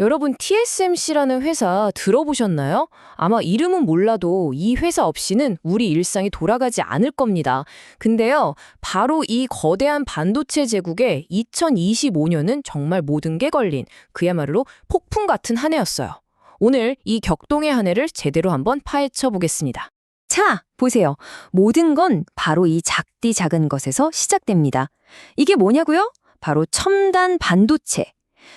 여러분 TSMC라는 회사 들어보셨나요? 아마 이름은 몰라도 이 회사 없이는 우리 일상이 돌아가지 않을 겁니다. 근데요, 바로 이 거대한 반도체 제국에 2025년은 정말 모든 게 걸린 그야말로 폭풍 같은 한 해였어요. 오늘 이 격동의 한 해를 제대로 한번 파헤쳐 보겠습니다. 자, 보세요. 모든 건 바로 이 작디 작은 것에서 시작됩니다. 이게 뭐냐고요? 바로 첨단 반도체.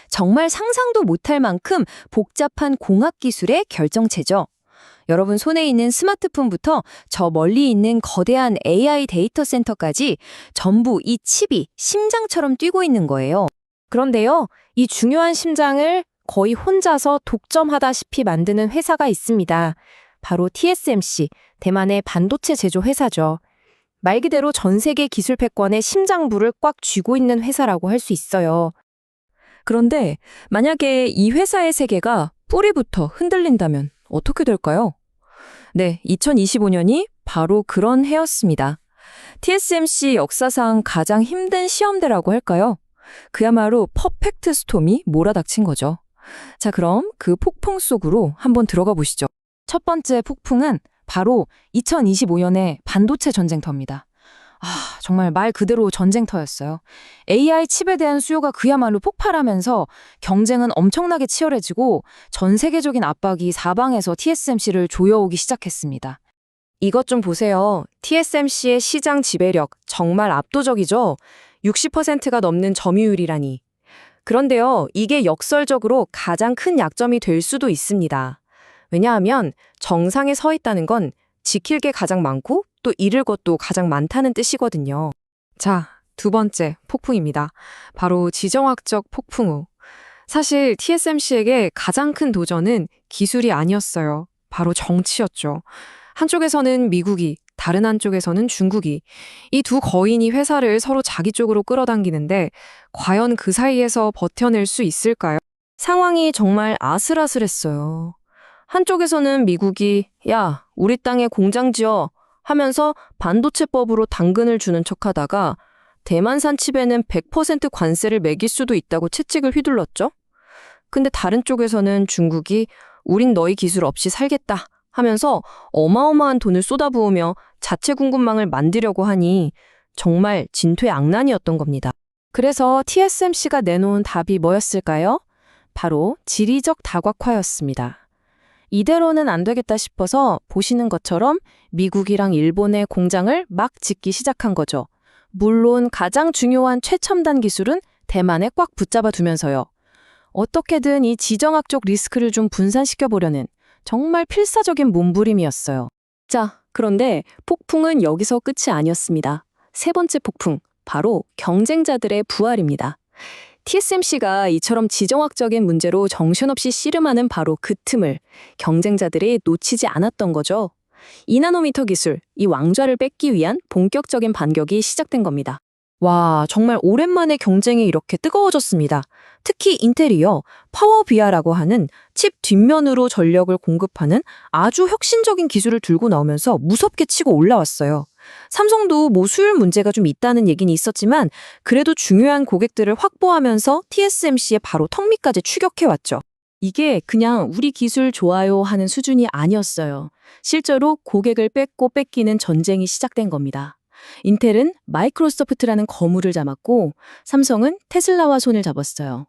정말 상상도 못할 만큼 복잡한 공학 기술의 결정체죠. 여러분 손에 있는 스마트폰부터 저 멀리 있는 거대한 AI 데이터 센터까지 전부 이 칩이 심장처럼 뛰고 있는 거예요. 그런데요, 이 중요한 심장을 거의 혼자서 독점하다시피 만드는 회사가 있습니다. 바로 TSMC, 대만의 반도체 제조 회사죠. 말 그대로 전 세계 기술 패권의 심장부를 꽉 쥐고 있는 회사라고 할 수 있어요. 그런데 만약에 이 회사의 세계가 뿌리부터 흔들린다면 어떻게 될까요? 네, 2025년이 바로 그런 해였습니다. TSMC 역사상 가장 힘든 시험대라고 할까요? 그야말로 퍼펙트 스톰이 몰아닥친 거죠. 자, 그럼 그 폭풍 속으로 한번 들어가 보시죠. 첫 번째 폭풍은 바로 2025년의 반도체 전쟁터입니다. 정말 말 그대로 전쟁터였어요. AI 칩에 대한 수요가 그야말로 폭발하면서 경쟁은 엄청나게 치열해지고 전 세계적인 압박이 사방에서 TSMC를 조여오기 시작했습니다. 이것 좀 보세요. TSMC의 시장 지배력 정말 압도적이죠? 60%가 넘는 점유율이라니. 그런데요, 이게 역설적으로 가장 큰 약점이 될 수도 있습니다. 왜냐하면 정상에 서 있다는 건 지킬 게 가장 많고 또 잃을 것도 가장 많다는 뜻이거든요. 자, 두 번째 폭풍입니다. 바로 지정학적 폭풍우. 사실 TSMC에게 가장 큰 도전은 기술이 아니었어요. 바로 정치였죠. 한쪽에서는 미국이, 다른 한쪽에서는 중국이. 이 두 거인이 회사를 서로 자기 쪽으로 끌어당기는데 과연 그 사이에서 버텨낼 수 있을까요? 상황이 정말 아슬아슬했어요. 한쪽에서는 미국이 야, 우리 땅에 공장 지어 하면서 반도체법으로 당근을 주는 척하다가 대만산 칩에는 100% 관세를 매길 수도 있다고 채찍을 휘둘렀죠. 근데 다른 쪽에서는 중국이 우린 너희 기술 없이 살겠다 하면서 어마어마한 돈을 쏟아부으며 자체 공급망을 만들려고 하니 정말 진퇴양난이었던 겁니다. 그래서 TSMC가 내놓은 답이 뭐였을까요? 바로 지리적 다각화였습니다. 이대로는 안 되겠다 싶어서 보시는 것처럼 미국이랑 일본의 공장을 막 짓기 시작한 거죠. 물론 가장 중요한 최첨단 기술은 대만에 꽉 붙잡아 두면서요. 어떻게든 이 지정학적 리스크를 좀 분산시켜보려는 정말 필사적인 몸부림이었어요. 자, 그런데 폭풍은 여기서 끝이 아니었습니다. 세 번째 폭풍, 바로 경쟁자들의 부활입니다. TSMC가 이처럼 지정학적인 문제로 정신없이 씨름하는 바로 그 틈을 경쟁자들이 놓치지 않았던 거죠. 2나노미터 기술, 이 왕좌를 뺏기 위한 본격적인 반격이 시작된 겁니다. 와, 정말 오랜만에 경쟁이 이렇게 뜨거워졌습니다. 특히 인텔이요, 파워비아라고 하는 칩 뒷면으로 전력을 공급하는 아주 혁신적인 기술을 들고 나오면서 무섭게 치고 올라왔어요. 삼성도 뭐 수율 문제가 좀 있다는 얘기는 있었지만 그래도 중요한 고객들을 확보하면서 TSMC의 바로 턱 밑까지 추격해왔죠. 이게 그냥 우리 기술 좋아요 하는 수준이 아니었어요. 실제로 고객을 뺏고 뺏기는 전쟁이 시작된 겁니다. 인텔은 마이크로소프트라는 거물을 잡았고 삼성은 테슬라와 손을 잡았어요.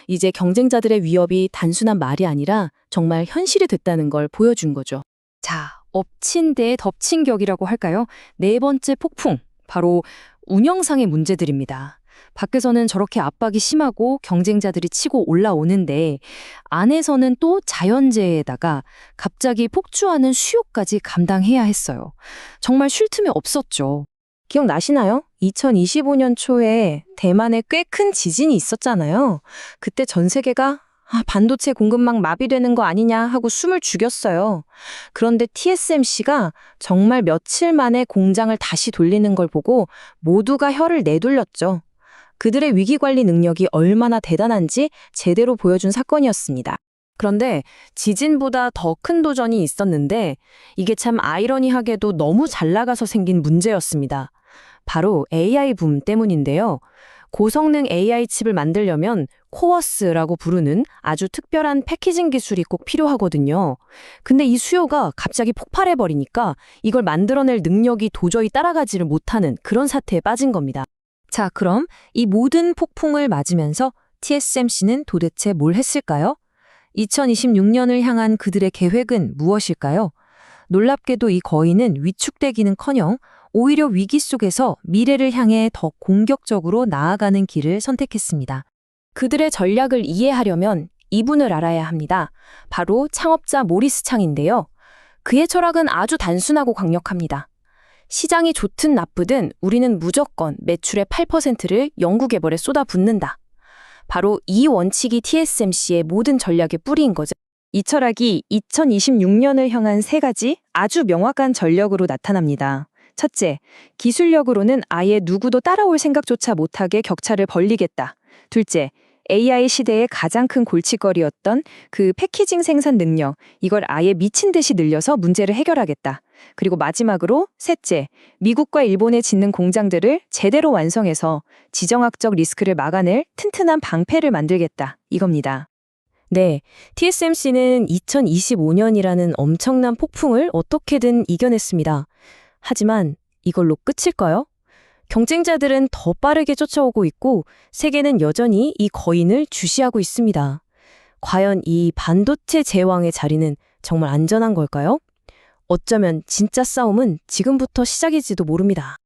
이제 경쟁자들의 위협이 단순한 말이 아니라 정말 현실이 됐다는 걸 보여준 거죠. 자, 엎친 데 덮친 격이라고 할까요? 네 번째 폭풍, 바로 운영상의 문제들입니다. 밖에서는 저렇게 압박이 심하고 경쟁자들이 치고 올라오는데 안에서는 또 자연재해에다가 갑자기 폭주하는 수요까지 감당해야 했어요. 정말 쉴 틈이 없었죠. 기억나시나요? 2025년 초에 대만에 꽤 큰 지진이 있었잖아요. 그때 전 세계가 반도체 공급망 마비되는 거 아니냐 하고 숨을 죽였어요. 그런데 TSMC가 정말 며칠 만에 공장을 다시 돌리는 걸 보고 모두가 혀를 내둘렸죠. 그들의 위기관리 능력이 얼마나 대단한지 제대로 보여준 사건이었습니다. 그런데 지진보다 더 큰 도전이 있었는데 이게 참 아이러니하게도 너무 잘 나가서 생긴 문제였습니다. 바로 AI 붐 때문인데요. 고성능 AI 칩을 만들려면 코어스라고 부르는 아주 특별한 패키징 기술이 꼭 필요하거든요. 근데 이 수요가 갑자기 폭발해버리니까 이걸 만들어낼 능력이 도저히 따라가지를 못하는 그런 사태에 빠진 겁니다. 자, 그럼 이 모든 폭풍을 맞으면서 TSMC는 도대체 뭘 했을까요? 2026년을 향한 그들의 계획은 무엇일까요? 놀랍게도 이 거인은 위축되기는커녕 오히려 위기 속에서 미래를 향해 더 공격적으로 나아가는 길을 선택했습니다. 그들의 전략을 이해하려면 이분을 알아야 합니다. 바로 창업자 모리스 창인데요. 그의 철학은 아주 단순하고 강력합니다. 시장이 좋든 나쁘든 우리는 무조건 매출의 8%를 연구개발에 쏟아붓는다. 바로 이 원칙이 TSMC의 모든 전략의 뿌리인 거죠. 이 철학이 2026년을 향한 세 가지 아주 명확한 전력으로 나타납니다. 첫째, 기술력으로는 아예 누구도 따라올 생각조차 못하게 격차를 벌리겠다. 둘째, AI 시대의 가장 큰 골칫거리였던 그 패키징 생산 능력, 이걸 아예 미친 듯이 늘려서 문제를 해결하겠다. 그리고 마지막으로 셋째, 미국과 일본에 짓는 공장들을 제대로 완성해서 지정학적 리스크를 막아낼 튼튼한 방패를 만들겠다. 이겁니다. 네, TSMC는 2025년이라는 엄청난 폭풍을 어떻게든 이겨냈습니다. 하지만 이걸로 끝일까요? 경쟁자들은 더 빠르게 쫓아오고 있고 세계는 여전히 이 거인을 주시하고 있습니다. 과연 이 반도체 제왕의 자리는 정말 안전한 걸까요? 어쩌면 진짜 싸움은 지금부터 시작일지도 모릅니다.